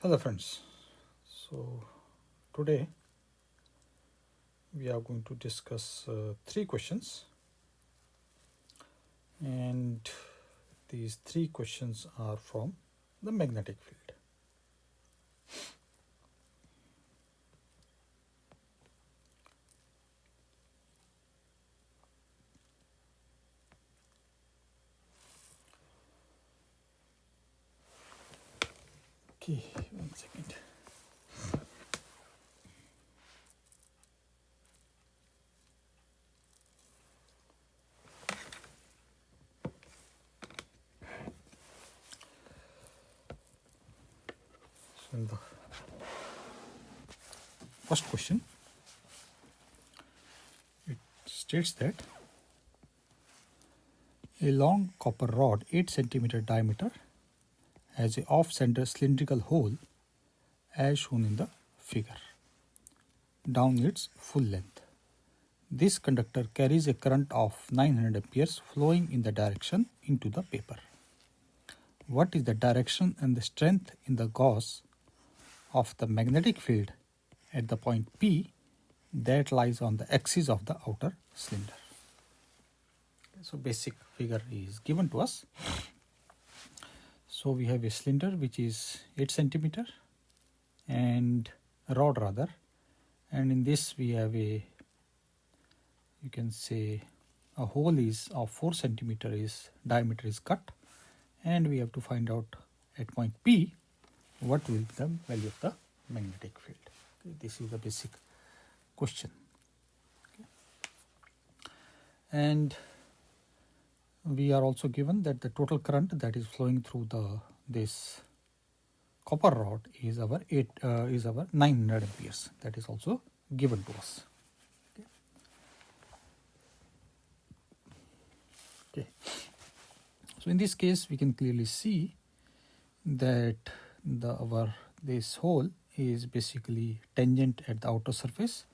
Hello friends, so today we are going to discuss three questions, and these three questions are from the magnetic field. Okay, 1 second. So in the first question, it states that a long copper rod 8 centimeter diameter has a off-center cylindrical hole as shown in the figure down its full length. This conductor carries a current of 900 amperes flowing in the direction into the paper. What is the direction and the strength in the gauge of the magnetic field at the point P that lies on the axis of the outer cylinder? So basic figure is given to us. So we have a cylinder which is 8 centimeter and a rod rather, and in this we have a, you can say, a hole is of 4 centimeter is diameter is cut, and we have to find out at point P what will be the value of the magnetic field. Okay, this is the basic question. Okay. And we are also given that the total current that is flowing through this copper rod is our 900 amperes. That is also given to us. Okay. So in this case, we can clearly see that this hole is basically tangent at the outer surface,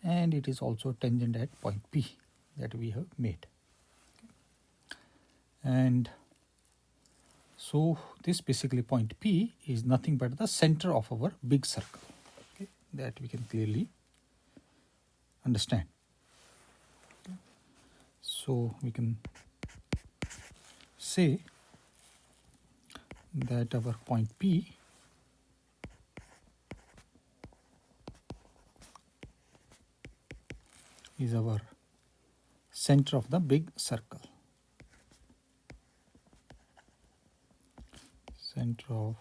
and it is also tangent at point P that we have made. And so this basically point P is nothing but the center of our big circle. Okay, that we can clearly understand. Okay. So we can say that our point P is our center of the big circle. Center of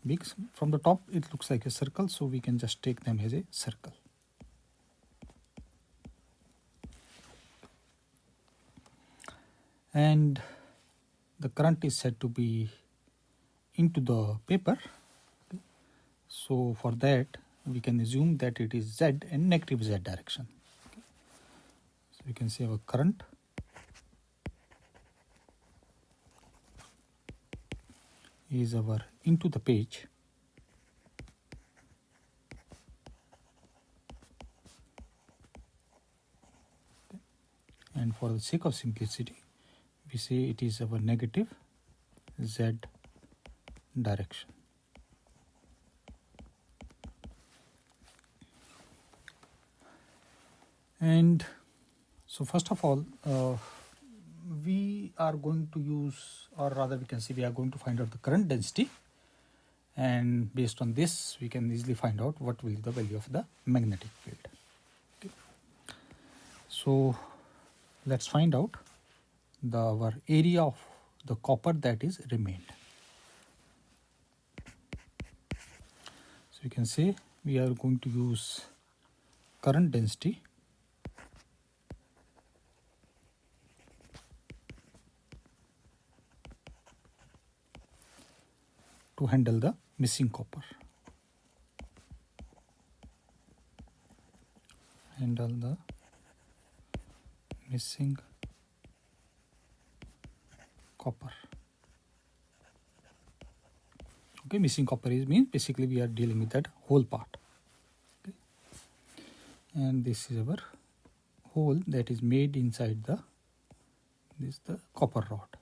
big, from the top it looks like a circle, so we can just take them as a circle. And the current is said to be into the paper. Okay. So for that we can assume that it is Z and negative Z direction. Okay. So we can say our current is our into the page, okay. And for the sake of simplicity we say it is our negative Z direction. And so first of all, we are going to use, or rather we can say we are going to find out the current density, and based on this we can easily find out what will be the value of the magnetic field. Okay. So let's find out our area of the copper that is remained. So we can say we are going to use current density to handle the missing copper. Handle the missing copper. Okay, missing copper is means basically we are dealing with that whole part. Okay. And this is our hole that is made inside the copper rod.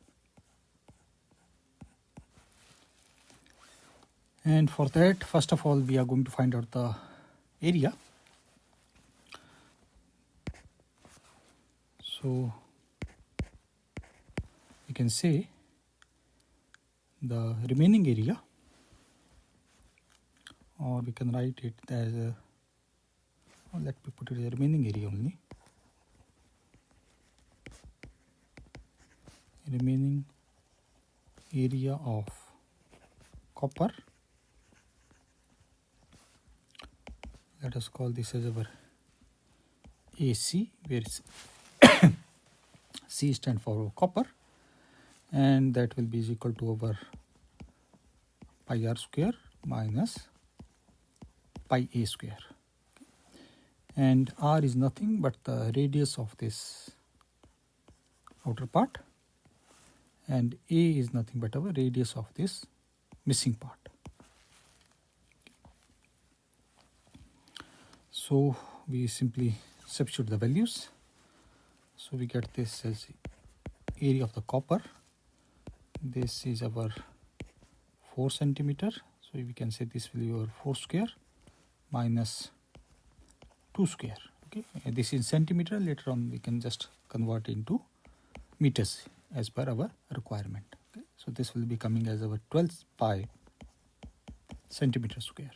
And for that, first of all, we are going to find out the area. So we can say the remaining area, or we can write it as a, let me put it as a remaining area only. Remaining area of copper, let us call this as our AC, where C stands for copper, and that will be equal to our pi r square minus pi a square. And r is nothing but the radius of this outer part, and a is nothing but our radius of this missing part. So we simply substitute the values. So we get this as area of the copper. This is our 4 centimeter. So we can say this will be our 4 square minus 2 square. Okay, and this is centimeter. Later on we can just convert into meters as per our requirement. Okay, so this will be coming as our 12 pi centimeter square.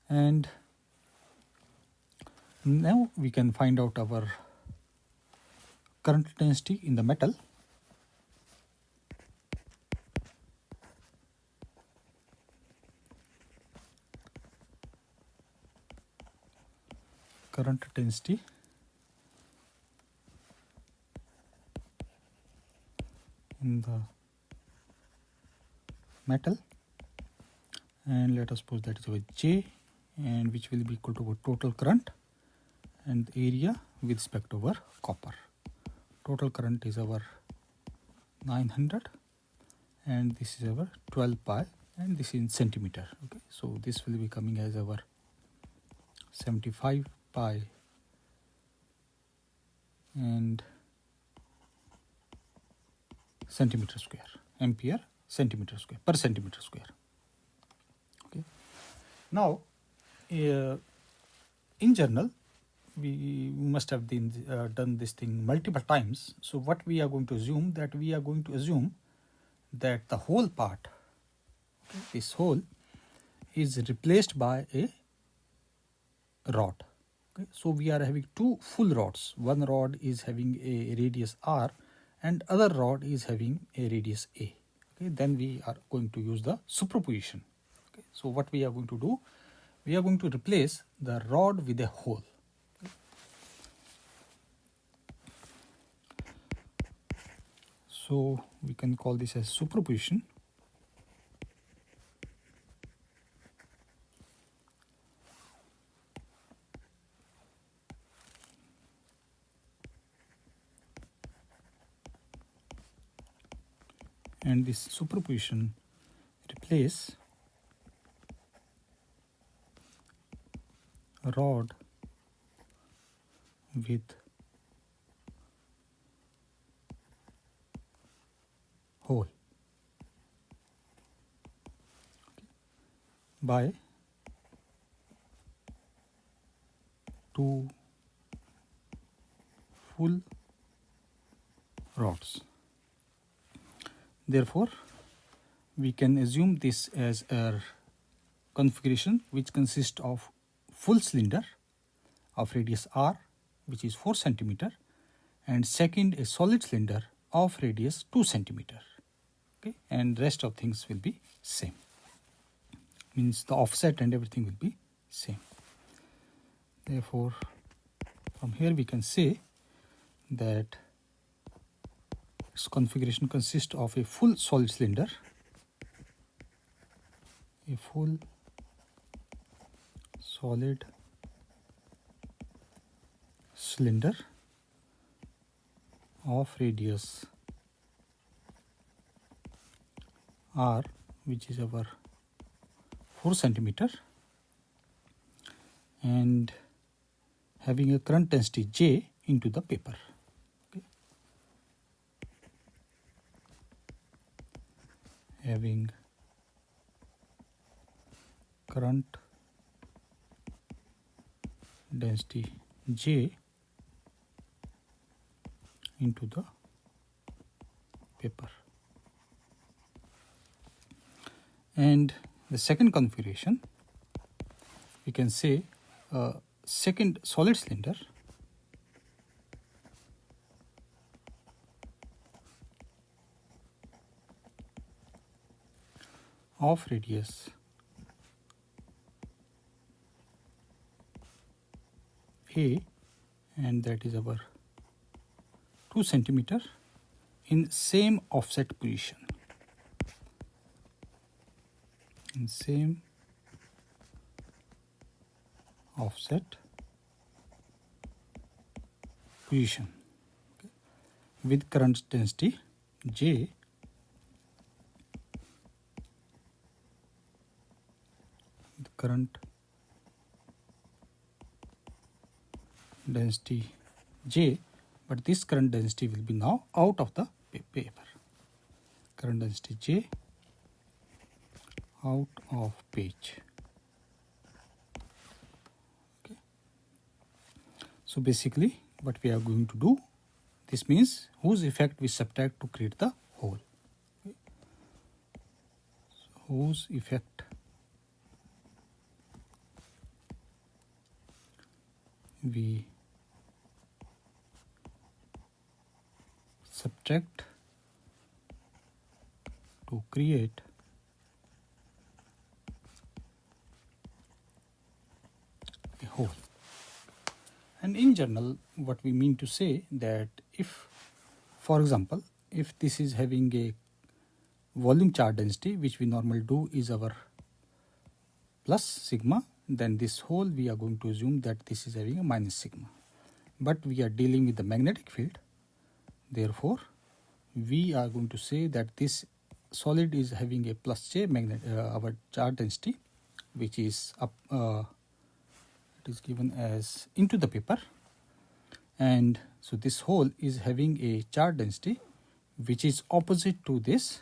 And now we can find out our current density in the metal. Current density in the metal, and let us suppose that is our J, and which will be equal to our total current and area with respect to our copper. Total current is our 900, and this is our 12 pi, and this is in centimeter. Okay, so this will be coming as our 75 pi and centimeter square, ampere centimeter square per centimeter square. Okay, now in general we must have done this thing multiple times. So what we are going to assume, that we are going to assume that the whole part, okay, this whole is replaced by a rod. Okay, so we are having two full rods. One rod is having a radius r and other rod is having a radius a. Okay, then we are going to use the superposition. Okay, so what we are going to do, we are going to replace the rod with a hole. Okay. So we can call this as superposition. And this superposition replace rod with hole by two full rods. Therefore, we can assume this as a configuration which consists of full cylinder of radius r, which is 4 centimeter, and second a solid cylinder of radius 2 centimeter. Okay, and rest of things will be same. Means the offset and everything will be same. Therefore, from here we can say that its configuration consists of a full solid cylinder, a full solid cylinder of radius r, which is our 4 centimeter, and having a current density J into the paper. Okay. having current density J into the paper. And the second configuration, we can say a second solid cylinder of radius A, and that is our 2 centimeter in same offset position. In same offset position, okay, with current density J current density J, but this current density will be now out of the paper. Current density J out of page. Okay. So basically what we are going to do, this means whose effect we subtract to create the hole. Okay. So whose effect we subtract to create a hole. And in general, what we mean to say that if, for example, if this is having a volume charge density, which we normally do is our plus sigma, then this hole we are going to assume that this is having a minus sigma. But we are dealing with the magnetic field, therefore we are going to say that this solid is having a plus J magnet, our charge density, which is up, it is given as into the paper, and so this hole is having a charge density which is opposite to this,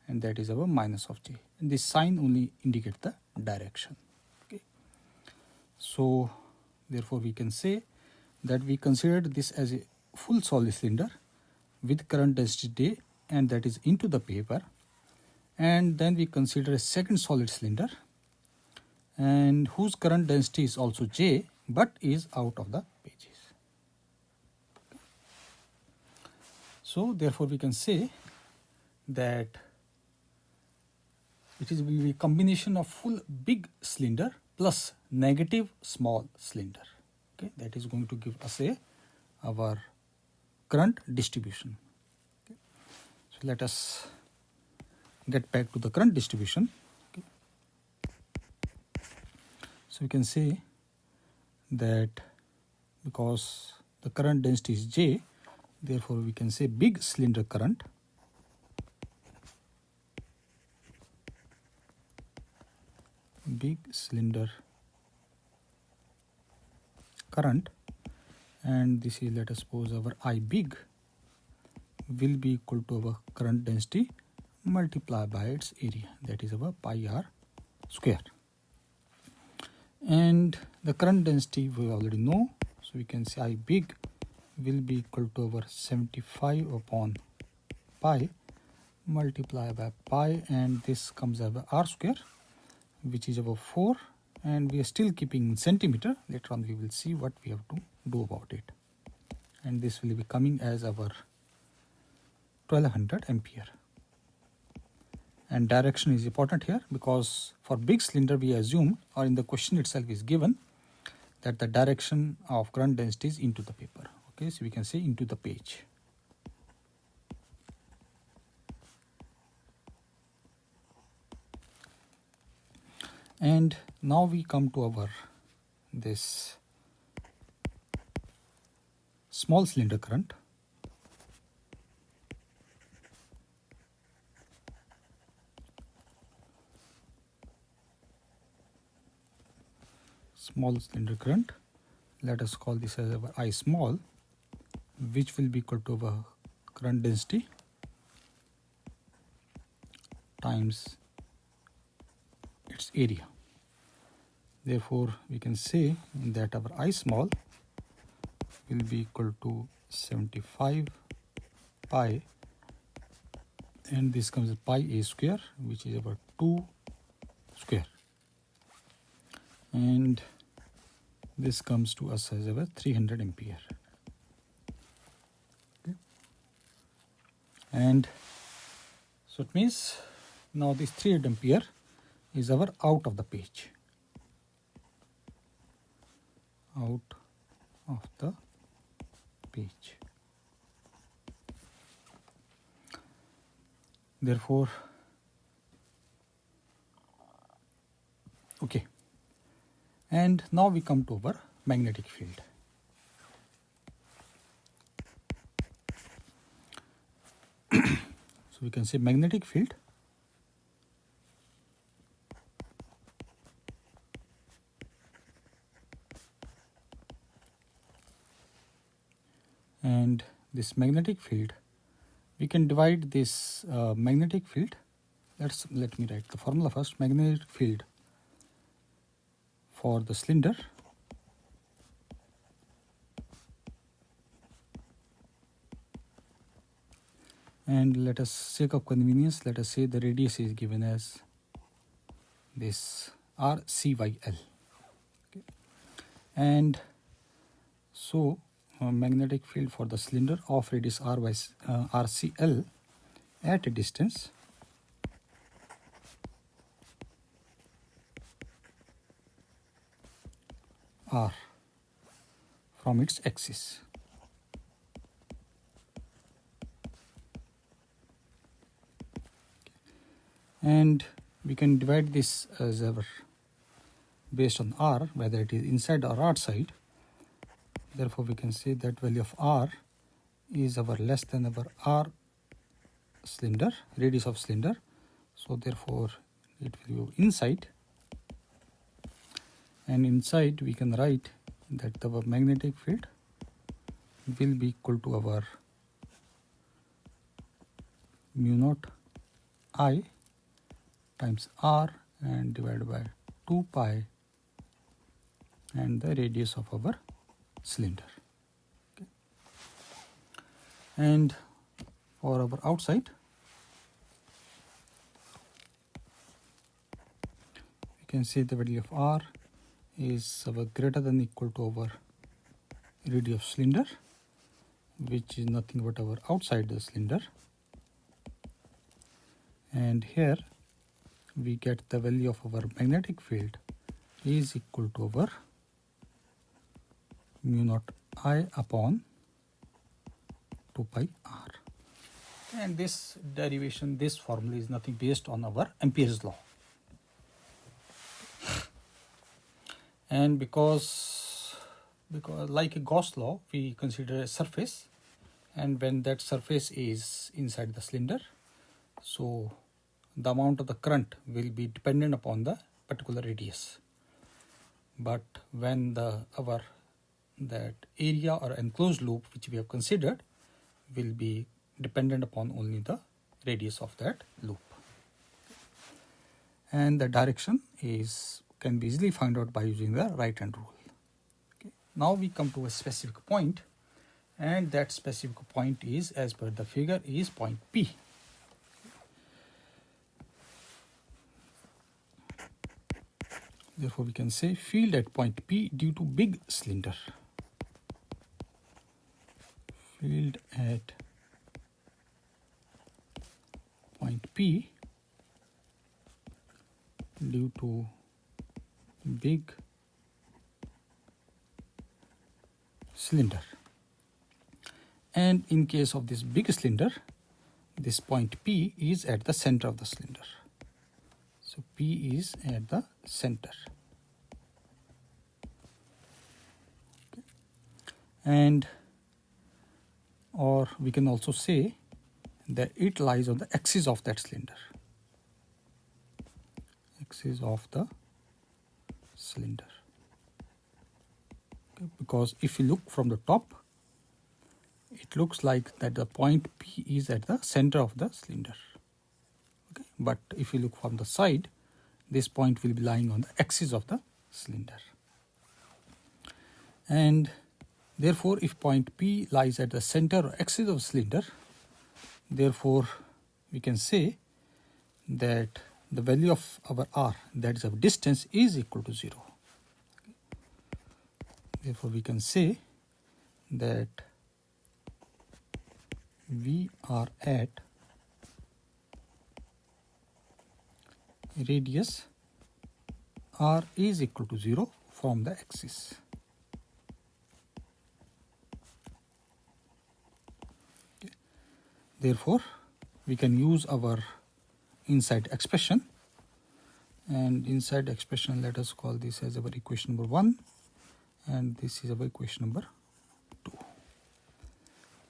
and that is our minus of J, and this sign only indicates the direction. Okay. So therefore we can say that we considered this as a full solid cylinder with current density J, and that is into the paper, and then we consider a second solid cylinder and whose current density is also J but is out of the pages. So therefore we can say that it will be a combination of full big cylinder plus negative small cylinder. Okay, that is going to give us our current distribution. Okay. So let us get back to the current distribution. Okay. So we can say that because the current density is J, therefore we can say big cylinder current and this is, let us suppose, our I big will be equal to our current density multiplied by its area, that is our pi r square. And the current density we already know, so we can say I big will be equal to our 75 upon pi multiplied by pi, and this comes as r square, which is about 4, and we are still keeping in centimeter. Later on we will see what we have to do about it, and this will be coming as our 1200 ampere. And direction is important here, because for big cylinder we assume, or in the question itself is given, that the direction of current density is into the paper. Okay, so we can say into the page. And now we come to our this small cylinder current. Small cylinder current, let us call this as our I small, which will be equal to our current density times its area. Therefore, we can say that our I small will be equal to 75 pi, and this comes as pi a square, which is about 2 square, and this comes to us as about 300 ampere. Okay. And so it means now this 300 ampere is our out of the page. Out of the page. Therefore, okay. And now we come to our magnetic field. So we can say magnetic field and this magnetic field, we can divide this magnetic field. Let me write the formula first. Magnetic field for the cylinder and let us, sake of convenience, let us say the radius is given as this RCYL. Okay. And so magnetic field for the cylinder of radius RCL at a distance R from its axis. And we can divide this as ever based on R, whether it is inside or outside. Therefore, we can say that value of R is our less than our R cylinder, radius of cylinder. So therefore, it will go inside. And inside we can write that our magnetic field will be equal to our mu naught I times R and divided by 2 pi and the radius of our cylinder. Okay. And for our outside, we can say the value of R is our greater than equal to our radius of cylinder, which is nothing but our outside the cylinder. And here we get the value of our magnetic field is equal to our mu naught I upon 2 pi R. And this derivation, this formula is nothing based on our Ampere's law. And because like a Gauss law, we consider a surface, and when that surface is inside the cylinder, so the amount of the current will be dependent upon the particular radius. But when that area or enclosed loop which we have considered will be dependent upon only the radius of that loop. And the direction can be easily found out by using the right hand rule. Okay. Now we come to a specific point, and that specific point is, as per the figure, is point P. Therefore, we can say field at point P due to big cylinder. Field at point P due to big cylinder. And in case of this big cylinder, this point P is at the center of the cylinder. So P is at the center. Okay. And or we can also say that it lies on the axis of that cylinder. Axis of the cylinder. Okay. Because if you look from the top, it looks like that the point P is at the center of the cylinder. Okay. but if you look from the side, this point will be lying on the axis of the cylinder. And therefore, if point P lies at the center or axis of the cylinder, therefore we can say that the value of our r, that is our distance, is equal to 0. Therefore we can say that we are at radius r is equal to 0 from the axis. Okay. Therefore we can use our inside expression, and inside expression, let us call this as our equation number 1, and this is our equation number 2.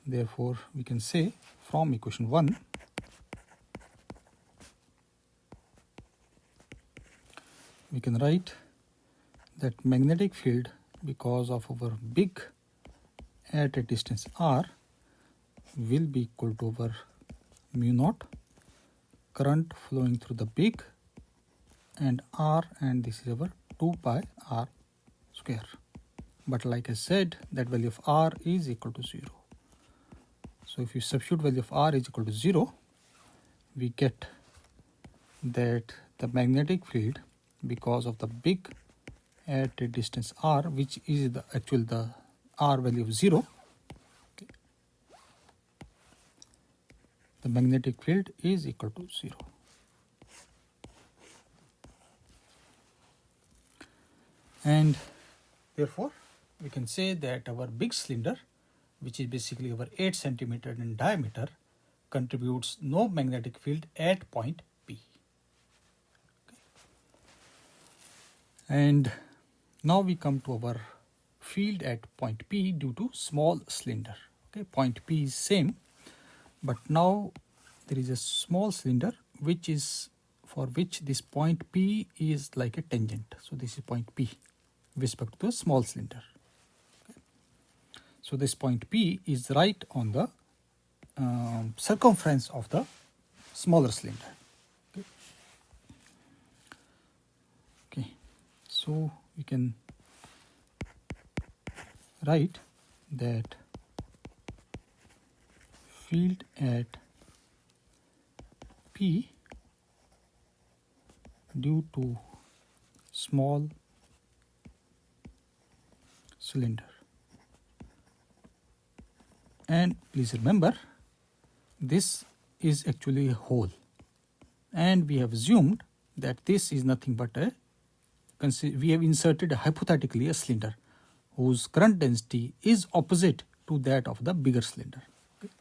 Therefore we can say from equation 1, we can write that magnetic field, because of our big at a distance r, will be equal to our mu naught current flowing through the big and r, and this is our 2 pi r square. But like I said, that value of r is equal to 0. So if you substitute value of r is equal to 0, we get that the magnetic field, because of the big at a distance r, which is the actual the r value of 0, okay, the magnetic field is equal to 0. And therefore we can say that our big cylinder, which is basically over 8 centimeter in diameter, contributes no magnetic field at point P. Okay. And now we come to our field at point P due to small cylinder. Okay, point P is same, but now there is a small cylinder which is, for which this point P is like a tangent. So this is point P with respect to a small cylinder. Okay. So this point P is right on the circumference of the smaller cylinder. Okay. Okay. So we can write that field at P due to small cylinder. And please remember, this is actually a hole, and we have assumed that this is nothing but a, we have inserted hypothetically a cylinder whose current density is opposite to that of the bigger cylinder. Okay.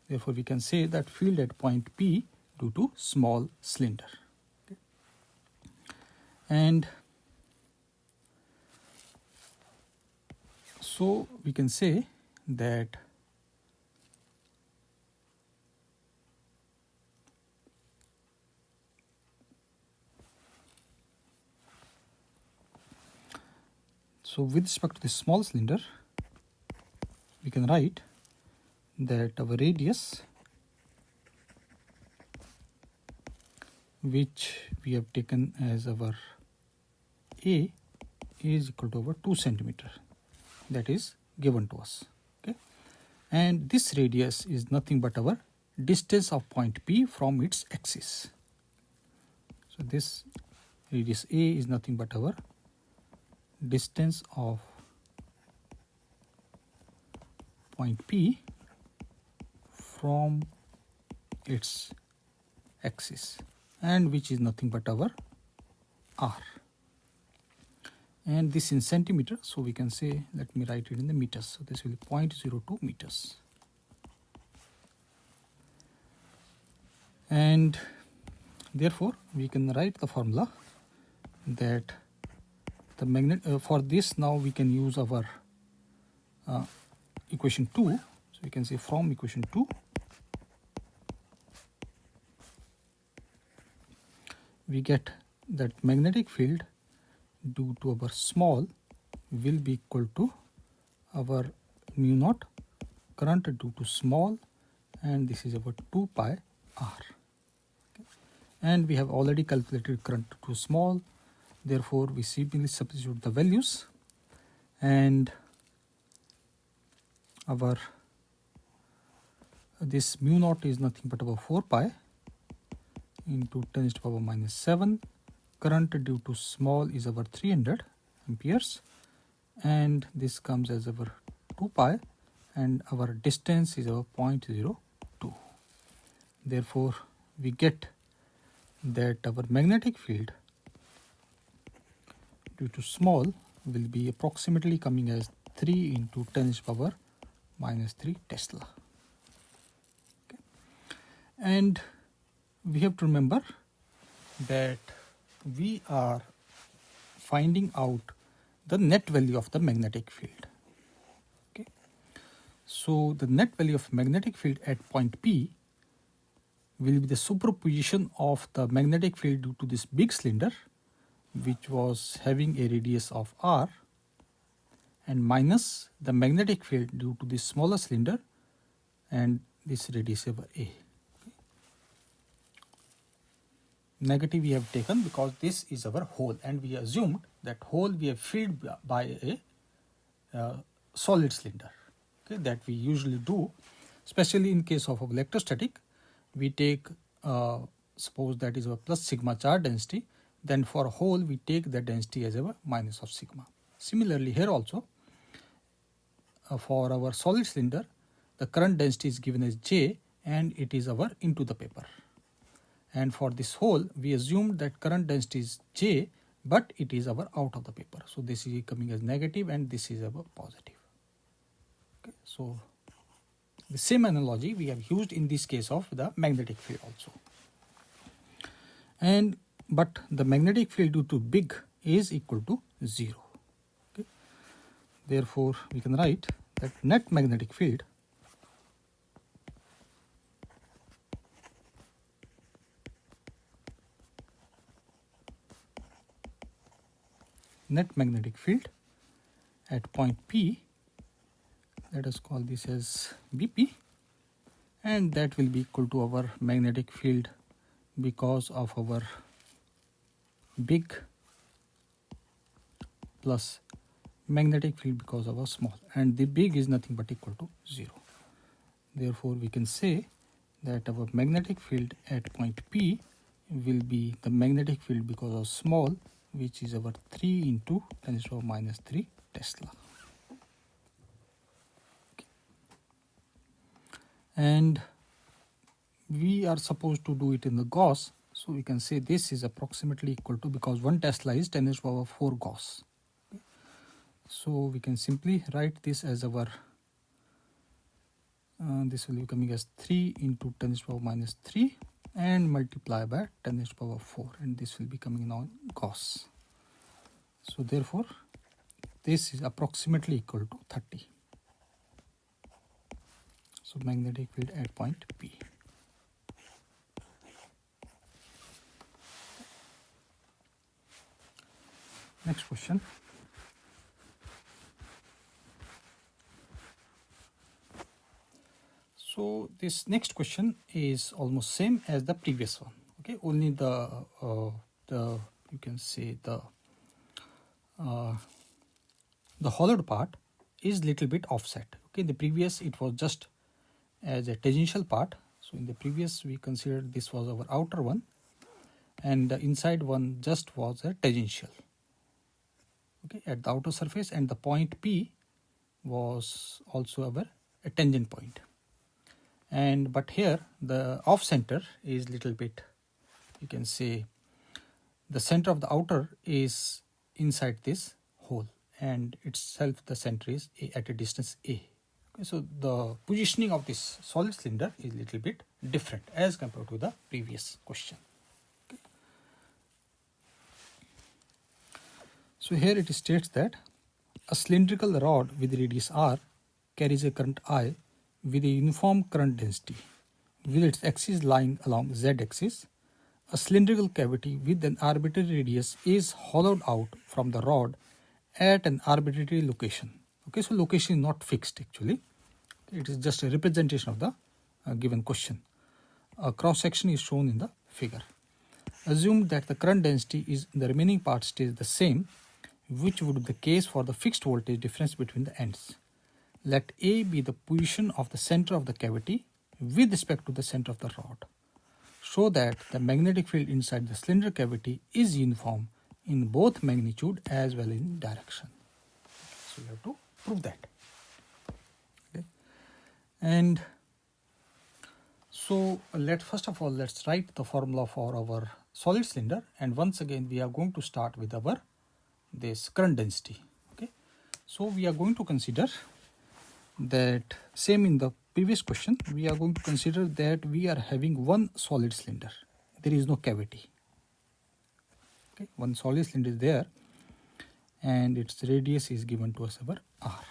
Therefore we can say that field at point P due to small cylinder. Okay. And so we can say that with respect to this small cylinder, we can write that our radius, which we have taken as our A, is equal to over 2 centimeter. That is given to us. Okay, and this radius is nothing but our distance of point P from its axis. So this radius A is nothing but our distance of point P from its axis, and which is nothing but our r. And this in centimeter, so we can say, let me write it in the meters. So this will be 0.02 meters. And therefore we can write the formula that the magnet for this, now we can use our equation 2. So we can say from equation 2, we get that magnetic field due to our small will be equal to our mu naught current due to small, and this is about 2 pi r. Okay. and we have already calculated current to small. Therefore, we simply substitute the values, and our this mu naught is nothing but about 4 pi into 10 to the power minus 7. Current due to small is our 300 amperes, and this comes as our 2 pi, and our distance is our 0.02. Therefore, we get that our magnetic field due to small will be approximately coming as 3 into 10 to the power minus 3 Tesla. Okay. And we have to remember that we are finding out the net value of the magnetic field. Okay. So the net value of magnetic field at point P will be the superposition of the magnetic field due to this big cylinder, which was having a radius of r, and minus the magnetic field due to this smaller cylinder and this radius over a. Okay. Negative we have taken because this is our hole, and we assumed that hole we have filled by a solid cylinder. Okay, that we usually do, especially in case of electrostatic. We take suppose that is our plus sigma charge density, then for a hole we take the density as our minus of sigma. Similarly here also, for our solid cylinder the current density is given as J, and it is our into the paper. And for this hole we assumed that current density is J, but it is our out of the paper. So this is coming as negative and this is our positive. Okay, so the same analogy we have used in this case of the magnetic field also. And but the magnetic field due to big is equal to 0. Okay. Therefore, we can write that net magnetic field at point P, let us call this as BP, and that will be equal to our magnetic field because of our big plus magnetic field because of our small, and the big is nothing but equal to 0. Therefore, we can say that our magnetic field at point P will be the magnetic field because of small, which is our 3 into 10 to the power minus 3 Tesla. Okay. And we are supposed to do it in the Gauss, so we can say this is approximately equal to, because 1 Tesla is 10 to the power 4 Gauss. Okay. So we can simply write this as our this will be coming as 3 into 10 to the power minus 3 and multiply by 10 to the power 4, and this will be coming now in Gauss. So therefore, this is approximately equal to 30. So magnetic field at point P. Next question. So this next question is almost same as the previous one. Okay, only the you can say the hollowed part is little bit offset. Okay, in the previous it was just as a tangential part. So in the previous we considered this was our outer one, and the inside one just was a tangential. Okay, at the outer surface, and the point P was also our a tangent point. And but here the off center is little bit, you can say the center of the outer is inside this hole, and itself the center is at a distance a. Okay, so the positioning of this solid cylinder is little bit different as compared to the previous question. Okay. So here it states that a cylindrical rod with radius r carries a current I with a uniform current density, with its axis lying along z-axis. A cylindrical cavity with an arbitrary radius is hollowed out from the rod at an arbitrary location. Okay, so location is not fixed actually. It is just a representation of the given question. A cross section is shown in the figure. Assume that the current density is in the remaining part stays the same, which would be the case for the fixed voltage difference between the ends. Let A be the position of the center of the cavity with respect to the center of the rod. Show that the magnetic field inside the cylinder cavity is uniform in both magnitude as well in direction. So you have to prove that. Okay. And so first of all let's write the formula for our solid cylinder, and once again we are going to start with our this current density. Okay, so we are going to consider that same in the previous question, we are going to consider that we are having one solid cylinder, there is no cavity. Okay, one solid cylinder is there and its radius is given to us over r.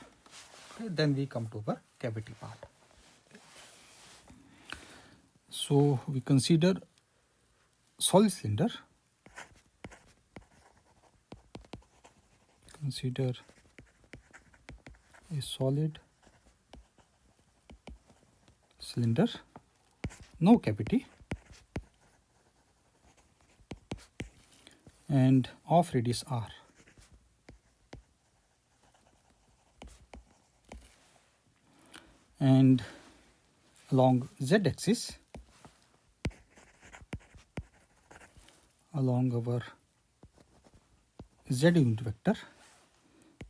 Okay, then we come to our cavity part. Okay. So we consider solid cylinder, consider a solid cylinder, no cavity, and of radius r. And along z-axis, along our z unit vector,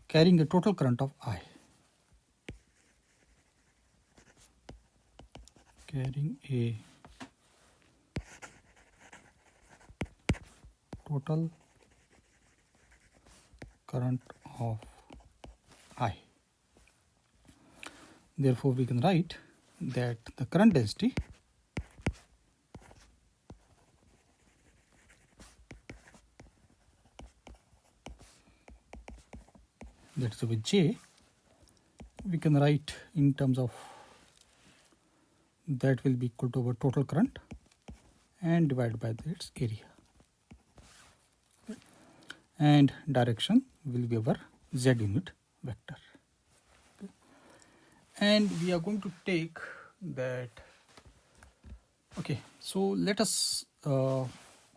carrying a total current of I. Carrying a total current of I. Therefore, we can write that the current density that is with J, we can write in terms of that will be equal to our total current and divided by its area. Okay. And direction will be our z unit vector. Okay. And we are going to take that. Okay, so let us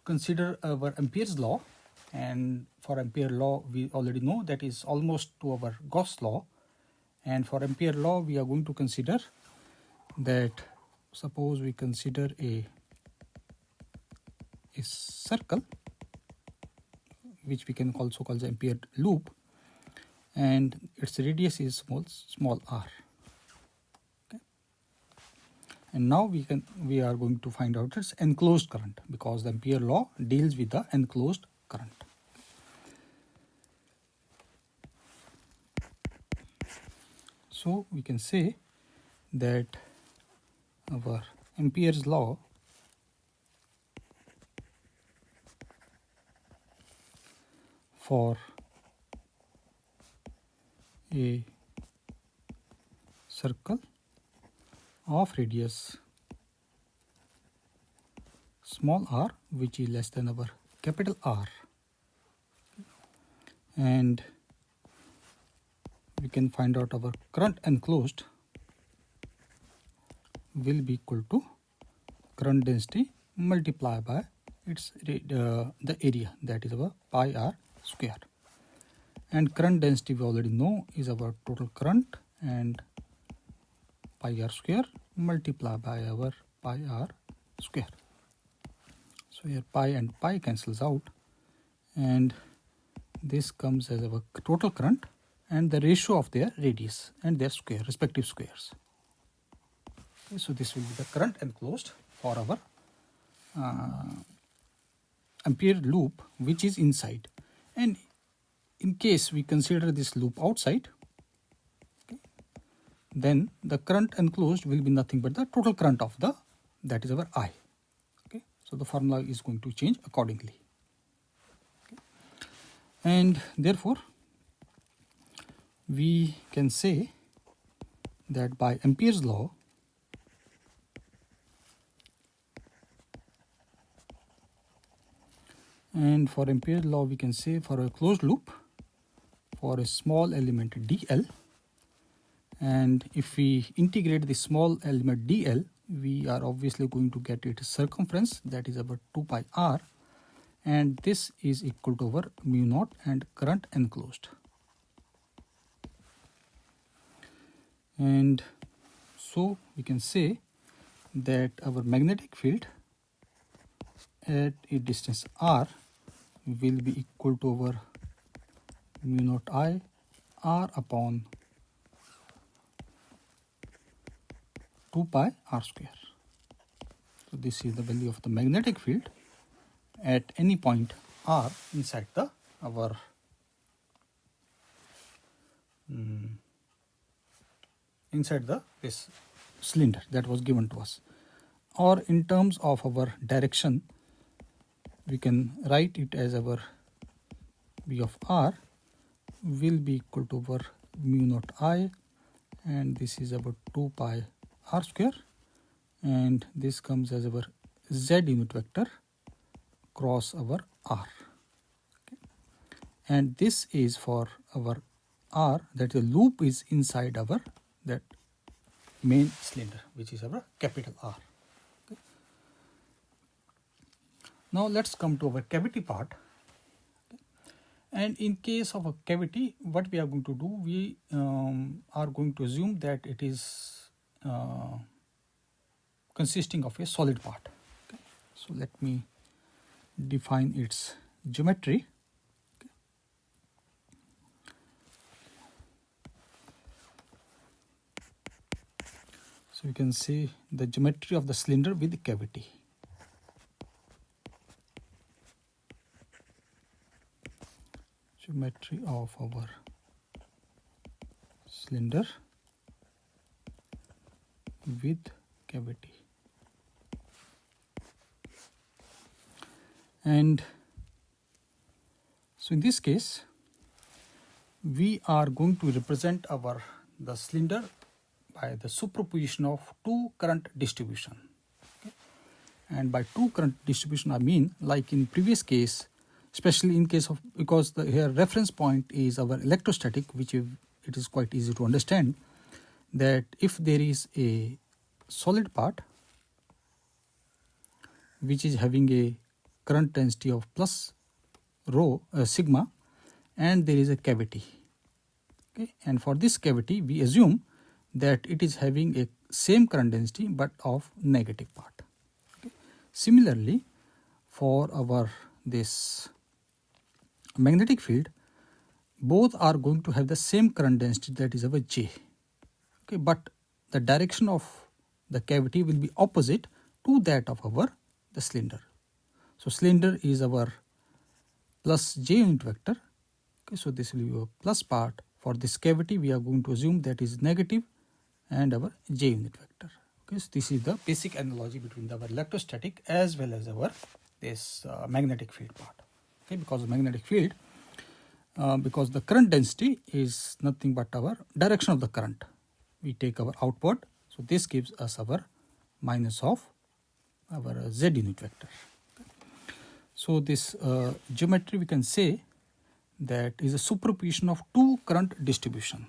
consider our Ampere's law, and for Ampere law we already know that is almost to our Gauss law, and for Ampere law we are going to consider that suppose we consider a circle which we can also call the Ampere loop, and its radius is small r. Okay. And now we are going to find out its enclosed current, because the Ampere law deals with the enclosed current. So we can say that our Ampere's law for a circle of radius small r, which is less than our capital R, and we can find out our current enclosed will be equal to current density multiplied by its the area, that is our pi r square. And current density we already know is our total current and pi r square multiplied by our pi r square. So here pi and pi cancels out, and this comes as our total current and the ratio of their radius and their square, respective squares. Okay, so this will be the current enclosed for our Ampere loop, which is inside. And in case we consider this loop outside, okay, then the current enclosed will be nothing but the total current of that is our I. Okay, so the formula is going to change accordingly. Okay. And therefore we can say that by Ampere's law, and for Ampere's law we can say for a closed loop for a small element dl, and if we integrate the small element dl, we are obviously going to get its circumference, that is about 2 pi r, and this is equal to our mu naught and current enclosed. And so we can say that our magnetic field at a distance r will be equal to our mu naught I r upon 2 pi r square. So this is the value of the magnetic field at any point r inside the our this cylinder that was given to us. Or in terms of our direction, we can write it as our v of r will be equal to our mu naught I, and this is about 2 pi r square, and this comes as our z unit vector cross our r. Okay. And this is for our r, that the loop is inside our that main cylinder, which is our capital R. Okay. Now let's come to our cavity part. And in case of a cavity, what we are going to do, we are going to assume that it is consisting of a solid part. Okay. So let me define its geometry. Okay. So you can see the geometry of the cylinder with the cavity. Geometry of our cylinder with cavity. And so in this case, we are going to represent the cylinder by the superposition of two current distribution. Okay. And by two current distribution, I mean, like in previous case, especially in case of, because the here reference point is our electrostatic, which it is quite easy to understand, that if there is a solid part which is having a current density of plus rho sigma, and there is a cavity. Okay. And for this cavity, we assume that it is having a same current density but of negative part. Okay. Similarly, for our this magnetic field, both are going to have the same current density, that is our J. Okay, but the direction of the cavity will be opposite to that of the cylinder. So cylinder is our plus J unit vector. Okay, so this will be a plus part. For this cavity, we are going to assume that is negative and our J unit vector. Okay, so this is the basic analogy between our electrostatic as well as our this magnetic field part. Okay, because the magnetic field, because the current density is nothing but our direction of the current. We take our outward, so this gives us our minus of our Z unit vector. Okay. So this geometry, we can say that is a superposition of two current distribution.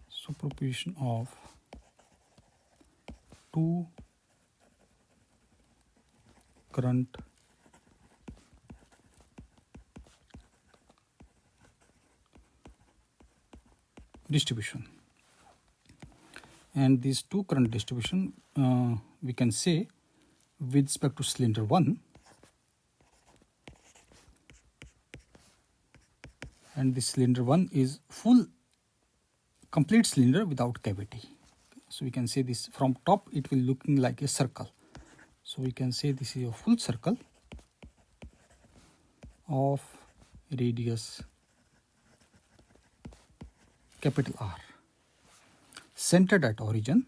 Superposition of two current distribution. And these two current distribution, we can say with respect to cylinder 1, and this cylinder 1 is complete cylinder without cavity. So we can say this from top, it will looking like a circle. So we can say this is a full circle of radius capital R, centered at origin,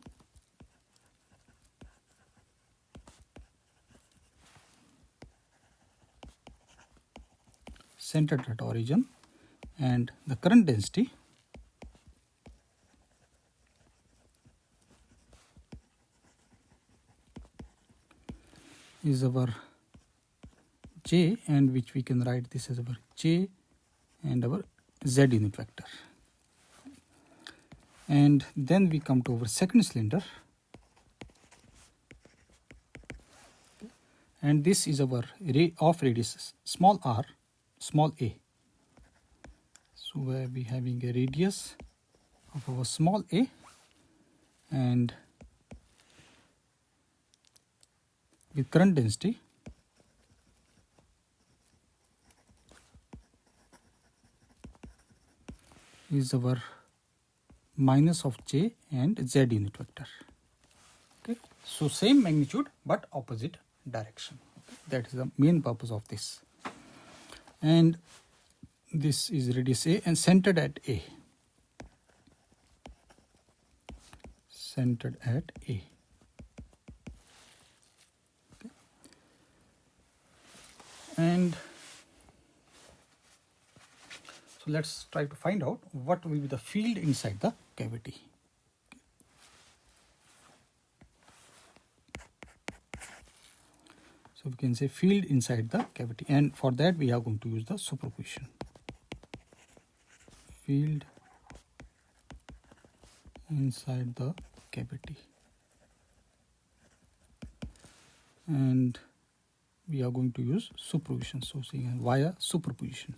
and the current density is our J, and which we can write this as our J and our Z unit vector. And then we come to our second cylinder, and this is our ray of radius small r, small a. So where we having a radius of our small a, and with current density is our minus of j and z unit vector. Okay, so same magnitude but opposite direction. Okay? That is the main purpose of this. And this is radius a and centered at a. Centered at a. Okay. And so let's try to find out what will be the field inside the cavity. So we can say field inside the cavity, and for that we are going to use the superposition. Field inside the cavity, and we are going to use superposition. So saying via superposition.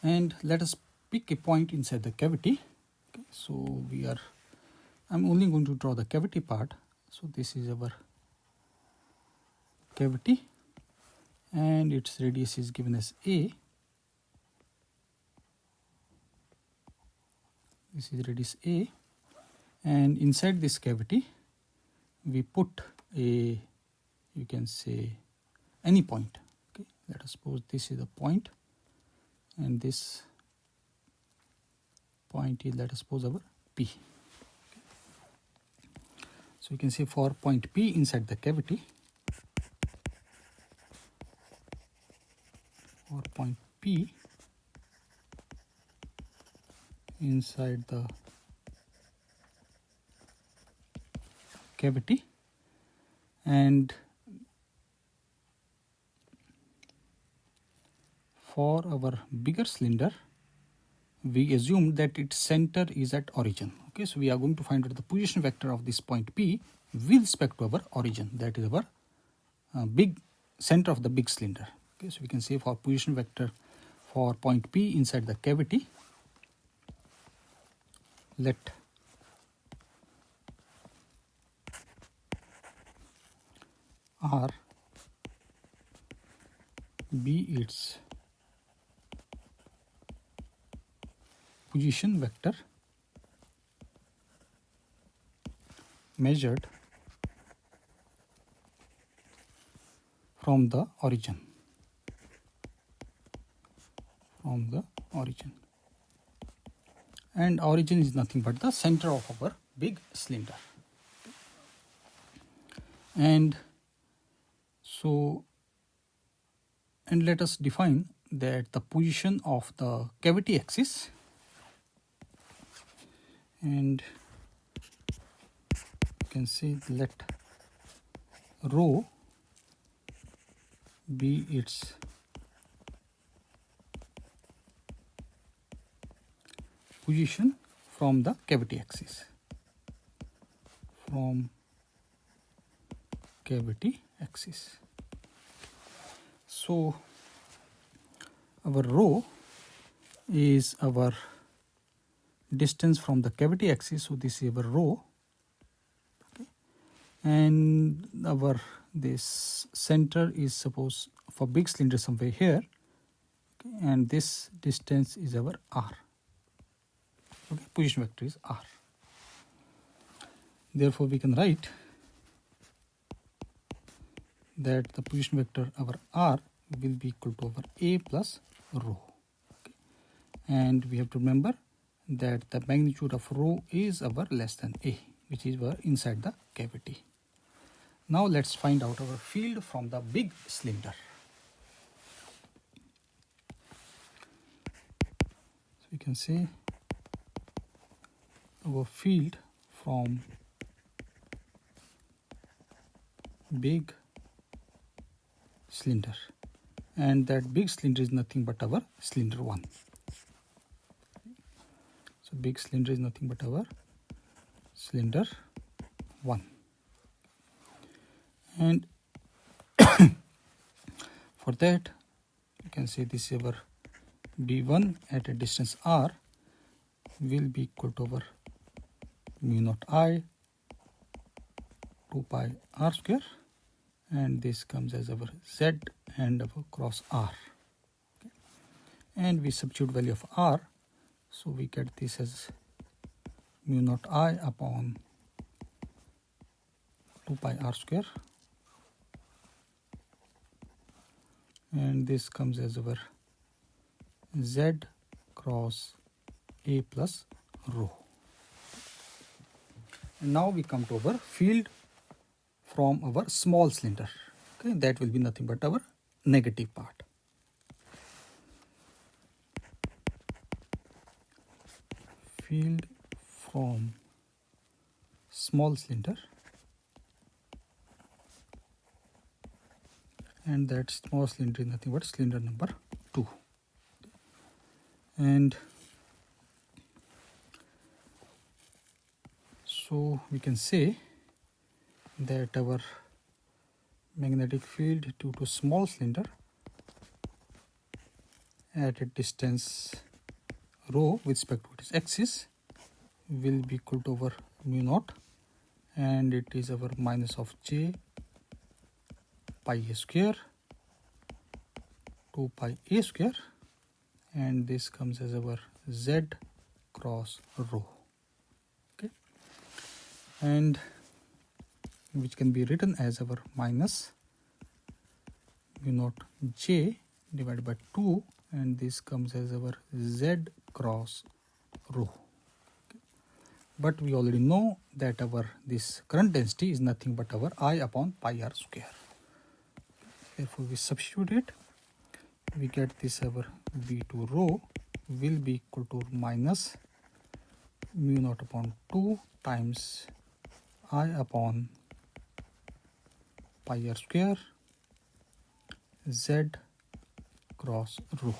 And let us pick a point inside the cavity. Okay, so I'm only going to draw the cavity part. So this is our cavity, and its radius is given as a. This is radius a, and inside this cavity we put a, you can say, any point. Okay, let us suppose this is a point, and this point is, let us suppose, our P. Okay. So you can say for point P inside the cavity, or point P inside the cavity, and for our bigger cylinder we assume that its center is at origin. Okay, so we are going to find out the position vector of this point P with respect to our origin, that is our big center of the big cylinder. Okay, so we can say for position vector for point P inside the cavity, let R be its position vector measured from the origin. And origin is nothing but the center of our big cylinder. And so, and let us define that the position of the cavity axis, and you can say let rho be its position from the cavity axis. So our rho is our distance from the cavity axis, so this is our rho. Okay. And our this center is, suppose, for big cylinder somewhere here. Okay. And this distance is our r. Okay. Position vector is r. Therefore we can write that the position vector our r will be equal to our a plus rho. Okay. And we have to remember that the magnitude of rho is our less than a, which is our inside the cavity. Now let's find out our field from the big cylinder. So we can say our field from big cylinder, and that big cylinder is nothing but our cylinder 1. So The big cylinder is nothing but our cylinder 1. And for that, you can say this is our B1 at a distance r will be equal to our mu naught I 2 pi r square, and this comes as our z and our cross r. Okay. And we substitute value of r, so we get this as mu naught I upon 2 pi r square, and this comes as our z cross a plus rho. And now we come to our field from our small cylinder. Okay, that will be nothing but our negative part. Field from small cylinder, and that small cylinder is nothing but cylinder number 2. And so we can say that our magnetic field due to small cylinder at a distance rho with respect to its axis will be equal to our mu naught, and it is our minus of j pi a square 2 pi a square, and this comes as our z cross rho. Okay, and which can be written as our minus mu naught j divided by 2, and this comes as our z cross rho. Okay. But we already know that our this current density is nothing but our I upon pi r square. Therefore we substitute it, we get this our v2 rho will be equal to minus mu naught upon 2 times I upon pi r square z cross rho.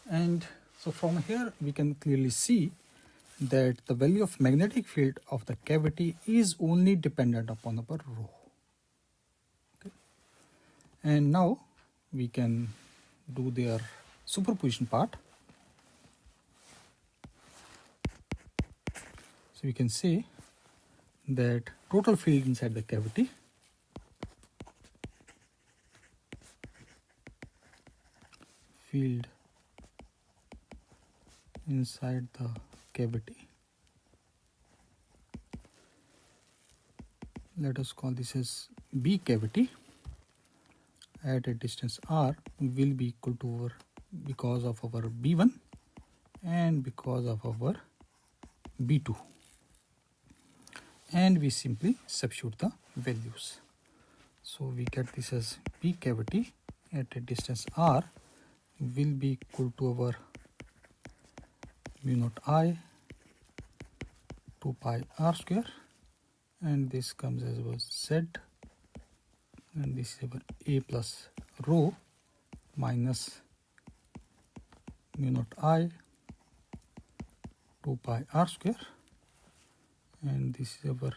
And so from here we can clearly see that the value of magnetic field of the cavity is only dependent upon our rho. Okay. And now we can do their superposition part. So we can say that total field inside the cavity inside the cavity, let us call this as B cavity at a distance r will be equal to our, because of our B1 and because of our B2, and we simply substitute the values. So we get this as B cavity at a distance r will be equal to our mu naught I 2 pi r square, and this comes as our z, and this is our a plus rho minus mu naught I 2 pi r square, and this is our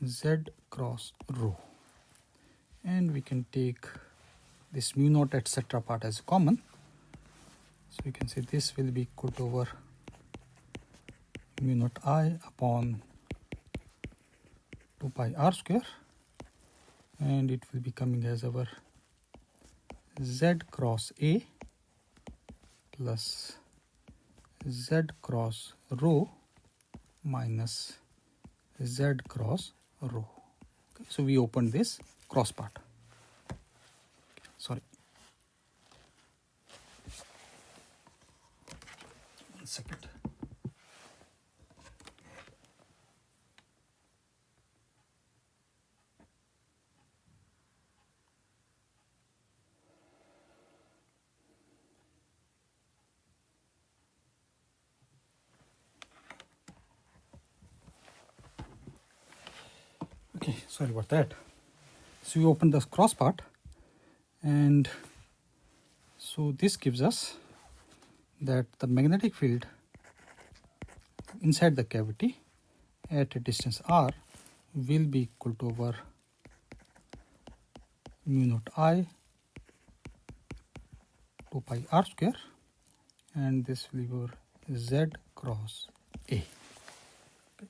z cross rho. And we can take this mu naught etc. part as common, so we can say this will be equal to our mu naught I upon 2 pi r square, and it will be coming as our z cross a plus z cross rho minus z cross rho. Okay, so we open this cross part. Sorry. 1 second. Okay, sorry about that. So we open this cross part, and so this gives us that the magnetic field inside the cavity at a distance r will be equal to over mu naught I 2 pi r square, and this will be over z cross a. Okay.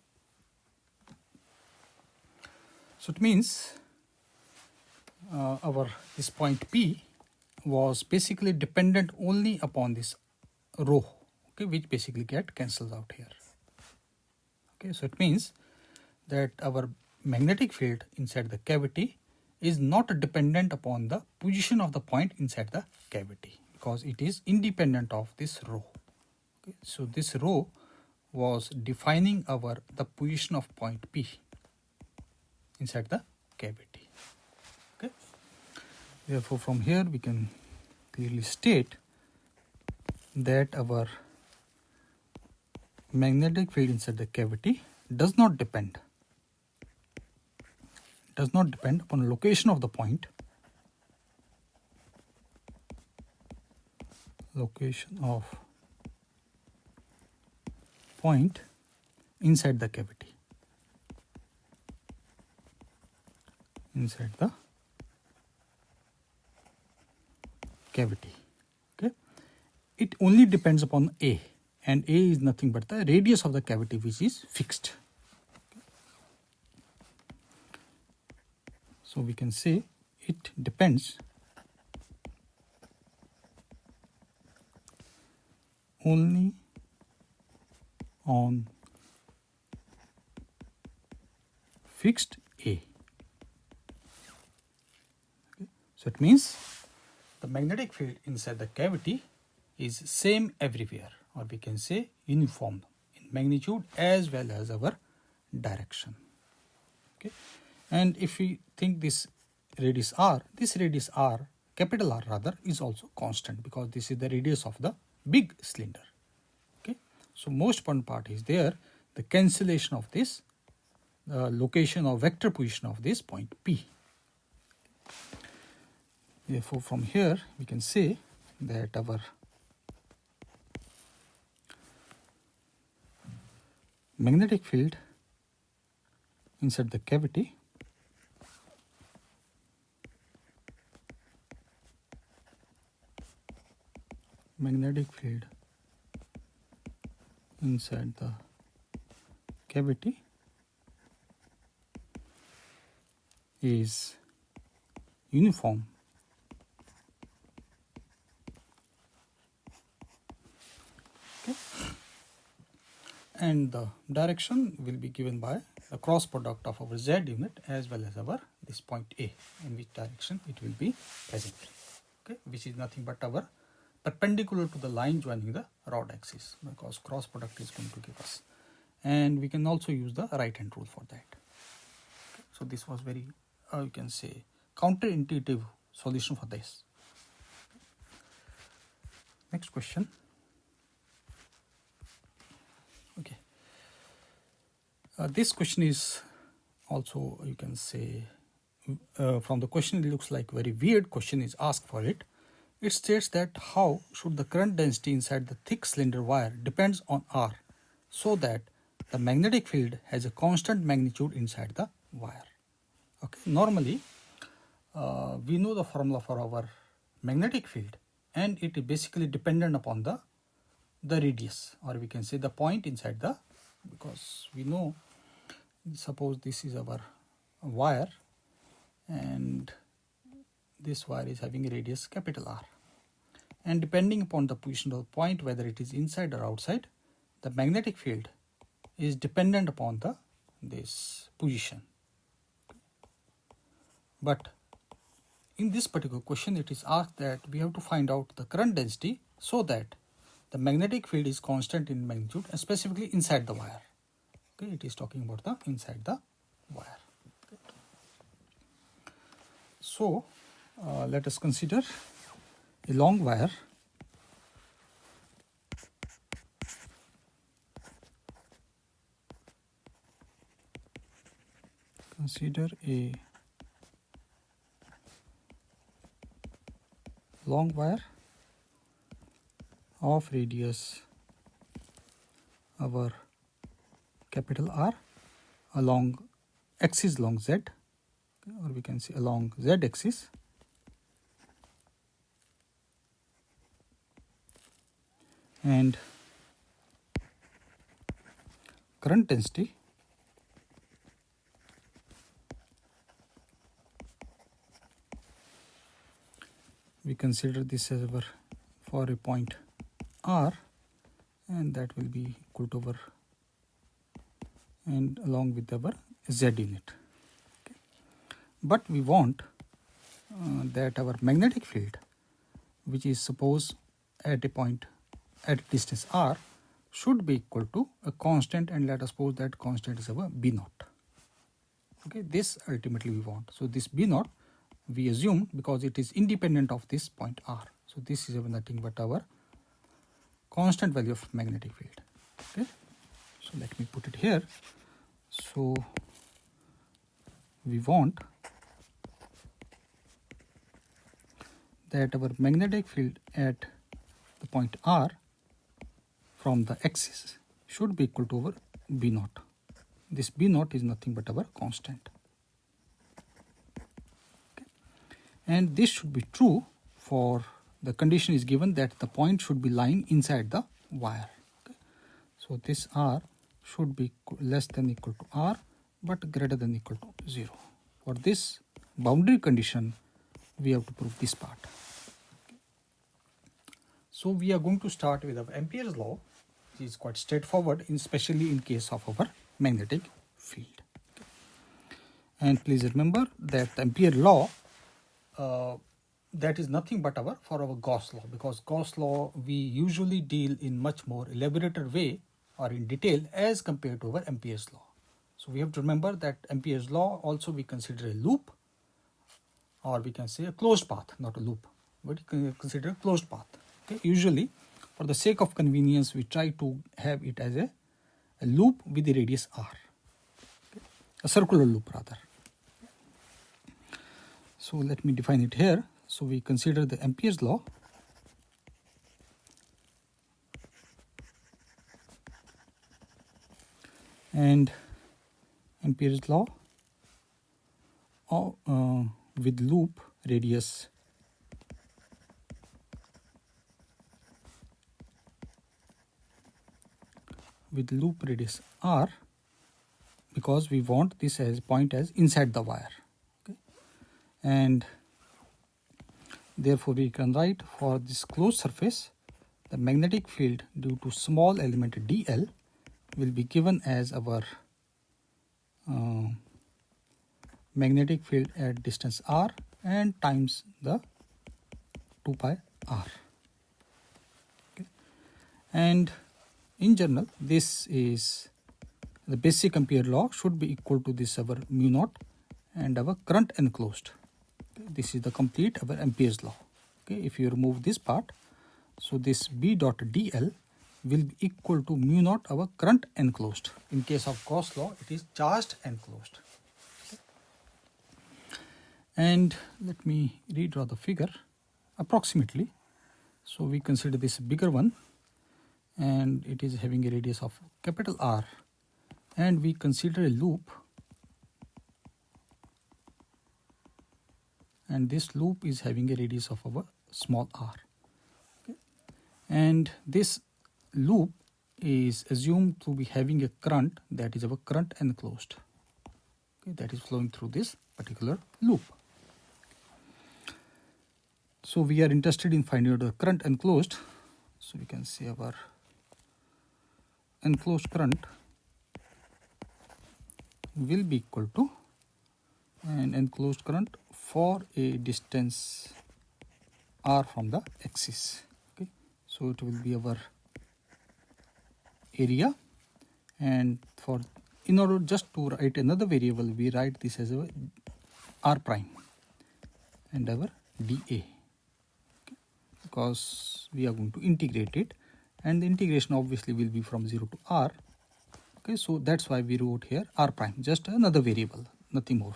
So it means this point P was basically dependent only upon this rho, okay, which basically get cancelled out here. Okay, so it means that our magnetic field inside the cavity is not dependent upon the position of the point inside the cavity, because it is independent of this rho. Okay, so this rho was defining the position of point P inside the cavity. Okay, therefore from here we can clearly state that our magnetic field inside the cavity does not depend upon location of the point, inside the cavity, Okay, it only depends upon A, and A is nothing but the radius of the cavity, which is fixed. So we can say it depends only on fixed A. Okay. So it means the magnetic field inside the cavity is same everywhere, or we can say uniform in magnitude as well as our direction. Okay. And if we think this radius r, capital R rather, is also constant, because this is the radius of the big cylinder. Okay, so most important part is there, the cancellation of this location or vector position of this point P. Therefore from here we can say that our magnetic field inside the cavity is uniform and the direction will be given by the cross product of our z unit as well as our this point A, in which direction it will be present, okay, which is nothing but our perpendicular to the line joining the rod axis, because cross product is going to give us, and we can also use the right hand rule for that. Okay. So this was very you can say counterintuitive solution for this. Next question. Okay, this question is also, you can say, from the question it looks like very weird question is asked for it. It states that how should the current density inside the thick cylinder wire depends on R, so that the magnetic field has a constant magnitude inside the wire. Okay, normally we know the formula for our magnetic field, and it is basically dependent upon the radius, or we can say the point inside the, because we know, suppose this is our wire and this wire is having a radius capital R, and depending upon the position of the point, whether it is inside or outside, the magnetic field is dependent upon this position. But in this particular question it is asked that we have to find out the current density so that the magnetic field is constant in magnitude, and specifically inside the wire. Okay, it is talking about the inside the wire. Okay. So let us consider a long wire of radius our capital R along axis along Z, or we can say along Z axis, and current density we consider this as our for a point R, and that will be equal to our and along with our Z unit. Okay. But we want that our magnetic field, which is suppose at a point at distance R, should be equal to a constant, and let us suppose that constant is our B naught. Okay, this ultimately we want. So this B naught we assume because it is independent of this point R. So this is nothing but our constant value of magnetic field. Okay, so let me put it here. So we want that our magnetic field at the point R from the axis should be equal to our B naught. This B naught is nothing but our constant. Okay. And this should be true for the condition is given that the point should be lying inside the wire. Okay. So this R should be less than equal to R but greater than equal to 0. For this boundary condition we have to prove this part. Okay. So we are going to start with our Ampere's law, which is quite straightforward, especially in case of our magnetic field. Okay. And please remember that the Ampere law that is nothing but for our Gauss law, because Gauss law we usually deal in much more elaborated way or in detail as compared to our Ampere's law. So we have to remember that Ampere's law also we consider a loop, or we can say a closed path, not a loop, but we can consider a closed path. Okay. Usually for the sake of convenience we try to have it as a loop with the radius R, okay. A circular loop rather. So let me define it here. So we consider the Ampere's law, and Ampere's law with loop radius R, because we want this as point as inside the wire. Okay. And therefore we can write for this closed surface the magnetic field due to small element dl will be given as our magnetic field at distance r and times the 2 pi r. Okay. And in general this is the basic Ampere law should be equal to this our mu naught and our current enclosed. Okay. This is the complete our Ampere's law. Okay. If you remove this part, so this B dot dl will be equal to mu naught our current enclosed. In case of Gauss law it is charged enclosed. Okay. And let me redraw the figure approximately. So we consider this bigger one, and it is having a radius of capital R, and we consider a loop, and this loop is having a radius of our small r. Okay. And this loop is assumed to be having a current that is our current enclosed. Okay, that is flowing through this particular loop. So we are interested in finding out the current enclosed. So we can say our enclosed current will be equal to an enclosed current for a distance r from the axis. Okay, so it will be our area, and for in order just to write another variable we write this as our r prime and our dA. Okay, because we are going to integrate it, and the integration obviously will be from 0 to r. Okay, so that's why we wrote here r prime, just another variable, nothing more,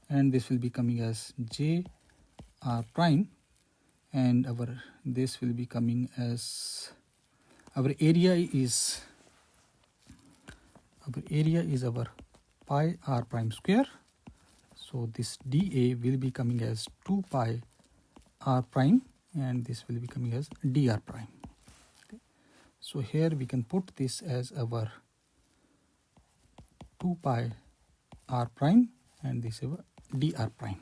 and this will be coming as j r prime, and this will be coming as our area is our pi r prime square. So this dA will be coming as 2 pi r prime, and this will be coming as dr prime. Okay. So here we can put this as our 2 pi r prime, and this is our dr prime.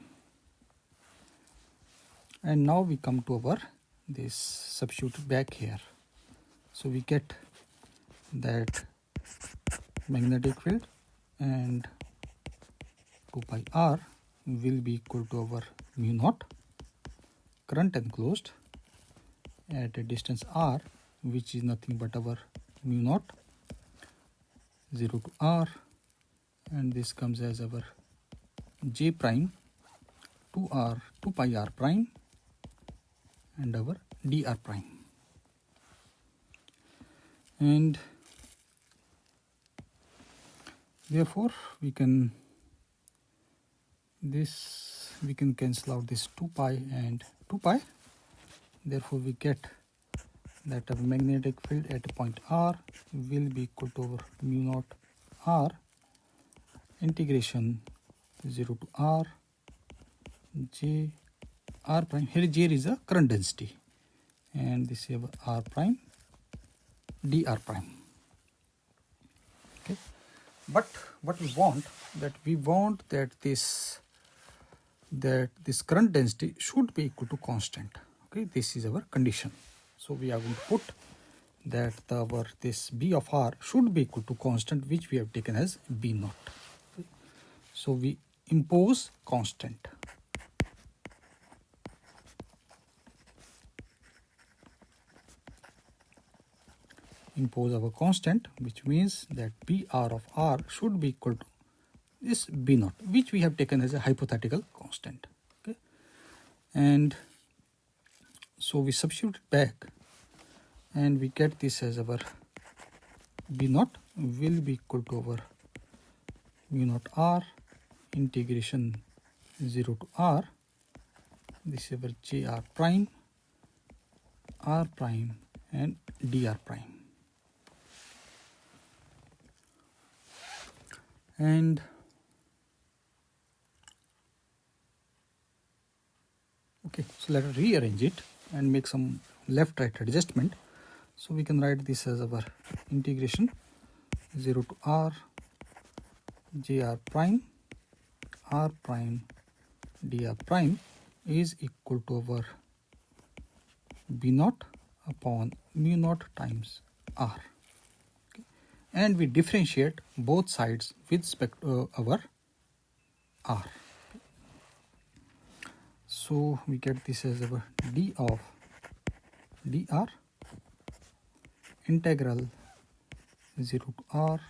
And now we come to our this substitute back here. So we get that magnetic field and 2 pi r will be equal to our mu naught current enclosed at a distance r, which is nothing but our mu naught 0 to r, and this comes as our j prime 2 pi r prime and our dr prime. And therefore we can cancel out this 2 pi and 2 pi. Therefore we get that our magnetic field at a point r will be equal to our mu naught r integration 0 to r j r prime. Here j is a current density, and this is our r prime dr prime. Okay, but what we want that this current density should be equal to constant. Okay, this is our condition. So we are going to put that this b of r should be equal to constant, which we have taken as b naught. Okay. So we impose constant. Impose our constant, which means that br of r should be equal to this b naught, which we have taken as a hypothetical constant. Okay, and so we substitute it back, and we get this as our b naught will be equal to our mu naught r integration 0 to r. This is our jr prime, r prime, and dr prime. And okay, so let us rearrange it and make some left right adjustment. So we can write this as our integration 0 to r jr prime r prime dr prime is equal to our b naught upon mu naught times r. And we differentiate both sides with respect to our r. So we get this as our d of dr integral 0 to r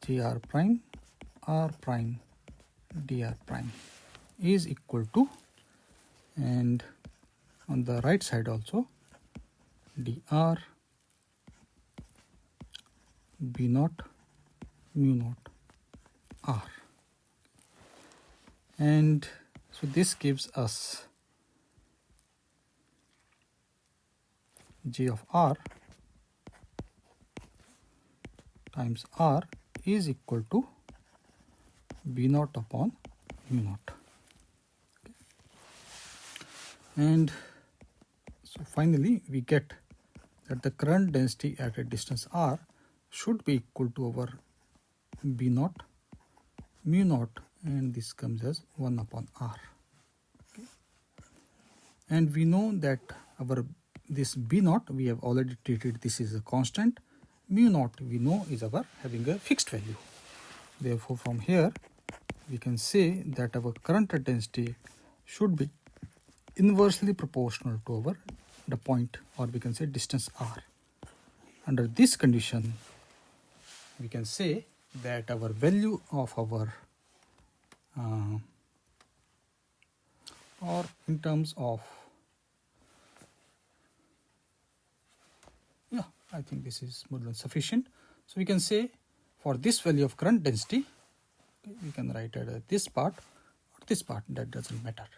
jr prime r prime dr prime is equal to, and on the right side also, dr b naught mu naught r. And so this gives us j of r times r is equal to b naught upon mu naught. Okay. And so finally we get that the current density at a distance r should be equal to our b naught mu naught, and this comes as 1 upon r. Okay. And we know that this b naught we have already treated this is a constant, mu naught we know is our having a fixed value. Therefore from here we can say that our current density should be inversely proportional to the point, or we can say distance r. Under this condition we can say that our value of our or in terms of, yeah, I think this is more than sufficient. So we can say for this value of current density, okay, we can write it as this part or this part, that doesn't matter.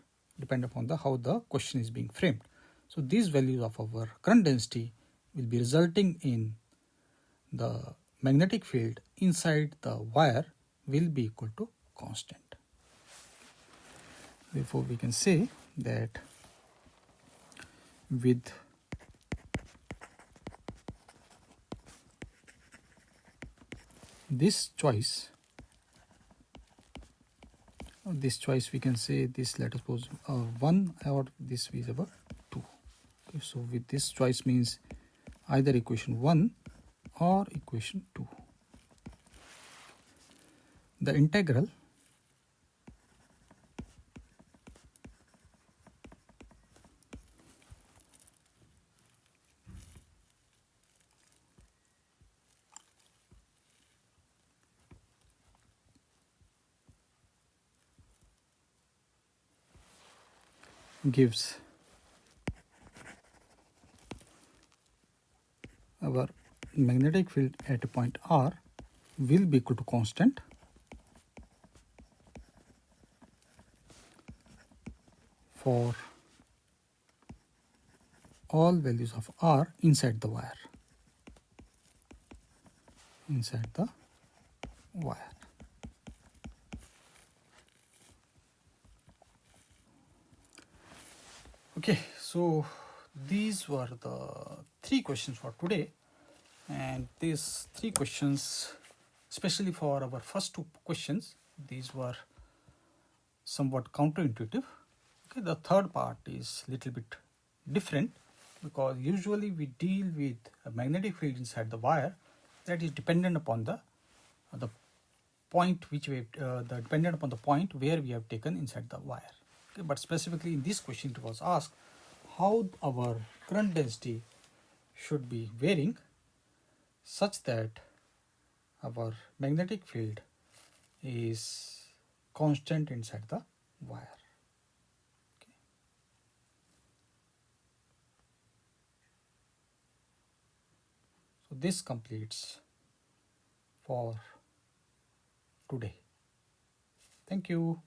depend upon how the question is being framed. So these values of our current density will be resulting in the magnetic field inside the wire will be equal to constant. Therefore, we can say that with this choice we can say this, let us suppose 1 or this is about 2. Okay, so with this choice means either equation 1 or equation 2. The integral gives our magnetic field at a point R will be equal to constant for all values of R inside the wire. Okay, so these were the 3 questions for today, and these 3 questions, especially for our first 2 questions, these were somewhat counterintuitive. Okay, the third part is little bit different, because usually we deal with a magnetic field inside the wire that is dependent upon the point which we dependent upon the point where we have taken inside the wire. Okay, but specifically in this question it was asked how our current density should be varying such that our magnetic field is constant inside the wire. Okay. So this completes for today. Thank you.